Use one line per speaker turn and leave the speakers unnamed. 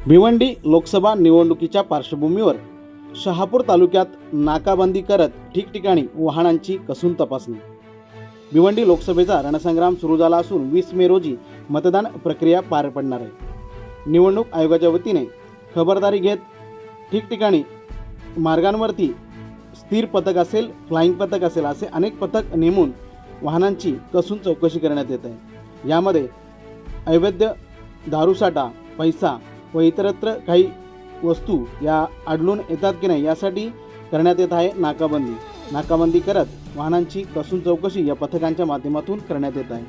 भिवंडी लोकसभा निवडणुकीच्या पार्श्वभूमीवर शहापूर तालुक्यात नाकाबंदी करत ठिकठिकाणी वाहनांची कसून तपासणी। भिवंडी लोकसभेचा रणसंग्राम सुरू झाला असून 20 मे रोजी मतदान प्रक्रिया पार पडणार आहे। निवडणूक आयोगाच्या वतीने खबरदारी घेत ठिकठिकाणी मार्गांवरती स्थिर पथक असेल, फ्लाइंग पथक असेल असे अनेक पथक नेमून वाहनांची कसून चौकशी करण्यात येत आहे। यामध्ये अवैध दारूसाठा, पैसा व इतरत्र काही वस्तू या आढळून येतात की नाही यासाठी करण्यात येत आहे नाकाबंदी करत वाहनांची कसून चौकशी या पथकांच्या माध्यमातून करण्यात येत आहे।